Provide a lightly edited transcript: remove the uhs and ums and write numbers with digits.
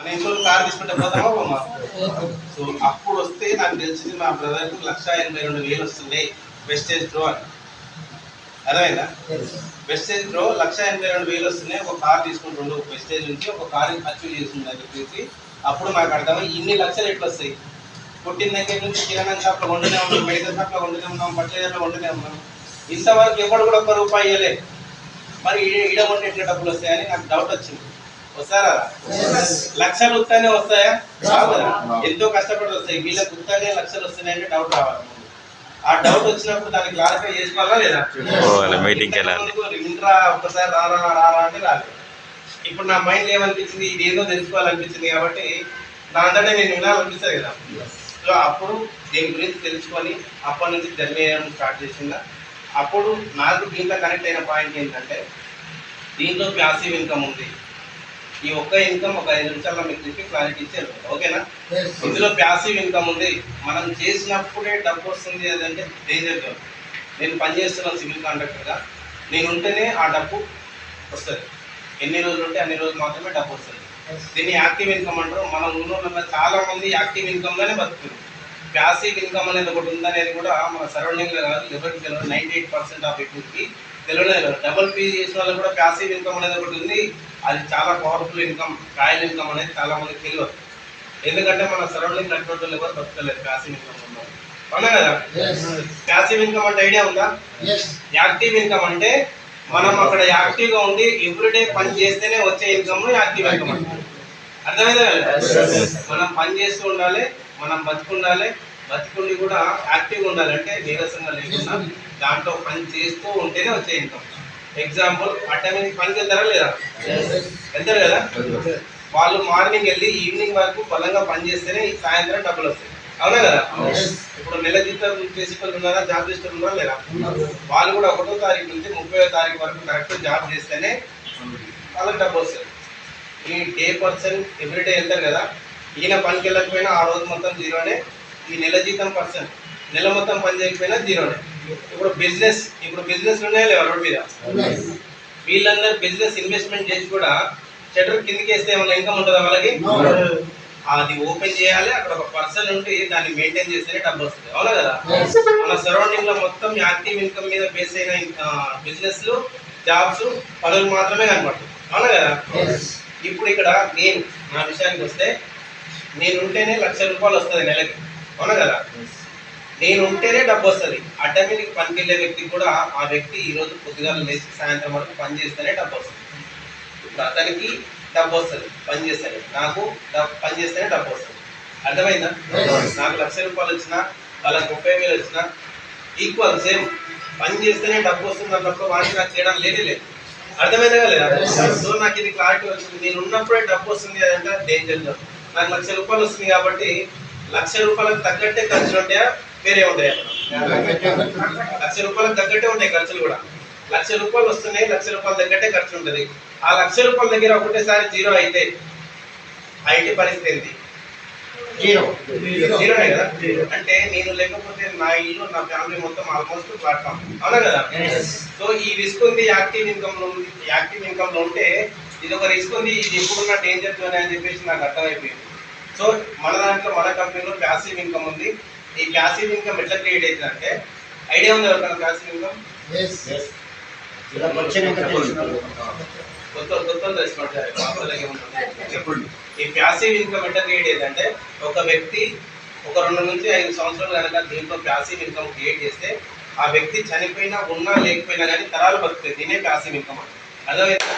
మన ఇంట్లో కార్ తీసుకుంటే పోతామా పోమా? సో అప్పుడు వస్తే నాకు తెలిసింది మా బ్రదర్కి 1,82,000 వస్తున్నాయి వెస్టేజ్ డ్రో అని. అర్థమైందా? వెస్టేజ్ డ్రో 1,82,000 వస్తున్నాయి. ఒక కార్ తీసుకుంటుండు వెస్టేజ్ నుంచి, ఒక కార్ అచీవ్ చేస్తుంది అని చెప్పేసి అప్పుడు నాకు అర్థమై ఇన్ని లక్షలు ఎట్లా వస్తాయి. పుట్టిన దగ్గర నుంచి కిరాణా షాప్లో వండునే ఉన్నాం, మెడికల్ షాప్లో వండునే ఉన్నాం, ఫర్టిలైజర్లో వండునే ఉన్నాం. ఇంతవరకు ఎవరు కూడా ఒక్క రూపాయి ఇవ్వలే. మరి ఈడ ఉంటే ఎట్లా డబ్బులు వస్తాయని నాకు డౌట్ వచ్చింది. వస్తారా? లక్షలు వస్తానే వస్తాయా? ఎంతో కష్టపడి వస్తాయి. వీళ్ళకి వస్తానే లక్షలు వస్తాయంటే డౌట్ రావాలి. ఆ డౌట్ వచ్చినప్పుడు దాన్ని క్లారిఫై చేసుకోవాలా లేదా? ఇంట్రా ఒక్కసారి రారా రారా అంటే రాలేదు. ఇప్పుడు నా మైండ్ ఏమనిపించింది, ఇది ఏదో తెలుసుకోవాలనిపించింది కాబట్టి నా అంతటే నేను వినాలనిపిస్తుంది కదా. సో అప్పుడు దీని గురించి తెలుసుకొని అప్పటి నుంచి జర్నీ చేయడం స్టార్ట్ చేసిందా. అప్పుడు నాకు దీంట్లో కనెక్ట్ అయిన పాయింట్ ఏంటంటే, దీంట్లో ప్యాసివ్ ఇన్కమ్ ఉంది. ఈ ఒక్క ఇన్కమ్ ఒక 5 నిమిషాల్లో మీకు చెప్పి క్లారిటీ ఇచ్చారు. ఓకేనా? ఇందులో ప్యాసివ్ ఇన్కమ్ ఉంది. మనం చేసినప్పుడే డబ్బు వస్తుంది అదంటే డేంజర్ జోన్. నేను పనిచేస్తున్నాను సివిల్ కాంట్రాక్టర్గా. నేను ఉంటేనే ఆ డబ్బు వస్తుంది. ఎన్ని రోజులు ఉంటే అన్ని రోజులు మాత్రమే డబ్బు వస్తుంది. దీన్ని యాక్టివ్ ఇన్కమ్ అంటారు. మనం ఉన్న చాలా మంది యాక్టివ్ ఇన్కమ్లోనే బతుకుతుంది. ప్యాసివ్ ఇన్కమ్ అనేది ఒకటి ఉందనేది కూడా మన సరౌండింగ్లో కాదు, ఎవరికి తెలియదు. 98% ఆఫ్ పీపుల్కి తెలియలేదు. డబుల్ పీ చేసిన వాళ్ళకి కూడా ప్యాసివ్ ఇన్కమ్ అనేది ఒకటి ఉంది. అది చాలా పవర్ఫుల్ ఇన్కమ్. రాయల్ ఇన్కమ్ అనేది చాలా మందికి తెలియదు. ఎందుకంటే మన సరౌండింగ్ అటువంటి ఎవరు బతకలేదు ప్యాసివ్ ఇన్కమ్ ఉన్నారు. అవునా కదా? ప్యాసివ్ ఇన్కమ్ అంటే ఐడియా ఉందా? యాక్టివ్ ఇన్కమ్ అంటే మనం అక్కడ యాక్టివ్గా ఉండి ఎవ్రీడే పని చేస్తేనే వచ్చే ఇన్కమ్ యాక్టివ్ ఇన్కమ్ అంటే. అర్థమైందా? మనం పని చేస్తూ ఉండాలి, మనం బతుకుండాలి, బతుకుండి కూడా యాక్టివ్గా ఉండాలి. అంటే నీరసంగా లేకుండా దాంట్లో పని చేస్తూ ఉంటేనే వచ్చే ఇన్కమ్. ఎగ్జాంపుల్, అటెండ్ పనికి వెళ్తారా లేదా? వెళ్తారు కదా. వాళ్ళు మార్నింగ్ వెళ్ళి ఈవినింగ్ వరకు బలంగా పని చేస్తేనే సాయంత్రం డబ్బులు వస్తాయి. అవునా కదా? ఇప్పుడు నెల జీతం చేసి ఉన్నారా, జాబ్ చేస్తూ ఉన్నారా లేదా? వాళ్ళు కూడా 1వ తారీఖు నుంచి 30వ తారీఖు వరకు కరెక్ట్ జాబ్ చేస్తేనే వాళ్ళకి డబ్బు వస్తుంది. ఈ డే పర్సన్ ఎవ్రీడే వెళ్తారు కదా, ఈయన పనికి వెళ్ళకపోయినా ఆ రోజు మొత్తం జీరోనే. ఈ నెల జీతం పర్సన్ నెల మొత్తం పని చేయకపోయినా జీరోనే. ఇప్పుడు బిజినెస్ ఉన్నాయా లేవా రోడ్ మీద? వీళ్ళందరూ బిజినెస్ ఇన్వెస్ట్మెంట్ చేసి కూడా షట్టర్ కిందకి వేస్తే ఏమైనా ఇన్కమ్ ఉంటుందా వాళ్ళకి? అది ఓపెన్ చేయాలి, అక్కడ ఒక పర్సన్ ఉండి దాన్ని మెయింటైన్ చేస్తేనే డబ్బు వస్తుంది. అవునా కదా? మన సరౌండింగ్ లో మొత్తం యాక్టివ్ ఇన్కమ్ మీద బేస్ అయిన బిజినెస్లు, జాబ్స్, పనులు మాత్రమే కనపడుతుంది. అవునా కదా? ఇప్పుడు ఇక్కడ నా విషయానికి వస్తే, నేను ఉంటేనే ₹1,00,000 వస్తుంది నెలకి. అవునా కదా? నేను ఉంటేనే డబ్బు వస్తుంది. అడ్డమీనికి పనికి వెళ్ళే వ్యక్తికి కూడా ఆ వ్యక్తి ఈరోజు పొద్దుగాల లేచి సాయంత్రం వరకు పని చేస్తేనే డబ్బు వస్తుంది. ఇప్పుడు అతనికి డబ్బు వస్తుంది పని చేస్తేనే, నాకు పని చేస్తేనే డబ్బు వస్తుంది. అర్థమైందా? నాకు ₹1,00,000 వచ్చినా, వాళ్ళకి 30,000 వచ్చినా ఈక్వల్, సేమ్. పని చేస్తేనే డబ్బు వస్తుంది అన్నప్పుడు వాడికి నాకు చేయడం లేదు. అర్థమైందా లేదా? సో నాకు ఇది క్లారిటీ వచ్చింది. నేను ఉన్నప్పుడే డబ్బు వస్తుంది అదంటే డేంజర్ జోన్. నాకు ₹1,00,000 వస్తుంది కాబట్టి ₹1,00,000 తగ్గట్టే ఖర్చులు ఉంటాయా, వేరే ఉంటాయా? ₹1,00,000 తగ్గట్టే ఉంటాయి ఖర్చులు కూడా. ₹1,00,000 వస్తున్నాయి, ₹1,00,000 తగ్గట్టే ఖర్చు ఉంటుంది. ఆ ₹1,00,000 దగ్గర ఒకటేసారి జీరో అయితే ఐటీ పరిస్థితి ఏంటి? జీరోనే కదా. అంటే నేను లేకపోతే నా ఇల్లు, నా ఫ్యామిలీ మొత్తం ఆల్మోస్ట్ ప్లాట్ఫామ్. అవునా కదా? సో ఈ రిస్క్ ఉంది యాక్టివ్ ఇన్కమ్ లో ఉంటే. ఇది ఒక రిస్క్ ఉంది, ఇది ఎప్పుడున్న డేంజర్ జోన్ అని చెప్పేసి నాకు అర్థమైపోయింది. సో మన దాంట్లో, మన కంపెనీలో ప్యాసివ్ ఇన్కమ్ ఉంది. ఈ ప్యాసివ్ ఇన్కమ్ ఎట్లా క్రియేట్ అవుతుంది అంటే, ఐడియా ఉంది ఎవరికైనా ప్యాసివ్ ఇన్కమ్? ఈ ప్యాసివ్ ఇన్కమ్ ఎట్లా క్రియేట్ అయ్యేదంటే, ఒక వ్యక్తి ఒక 2 నుంచి 5 సంవత్సరాలు కనుక దీంట్లో ప్యాసివ్ ఇన్కమ్ క్రియేట్ చేస్తే, ఆ వ్యక్తి చనిపోయినా, ఉన్నా లేకపోయినా కానీ తరాలు బతుకుతాయి. దీనే ప్యాసివ్ ఇన్కమ్ అంటే. అర్థమైందా?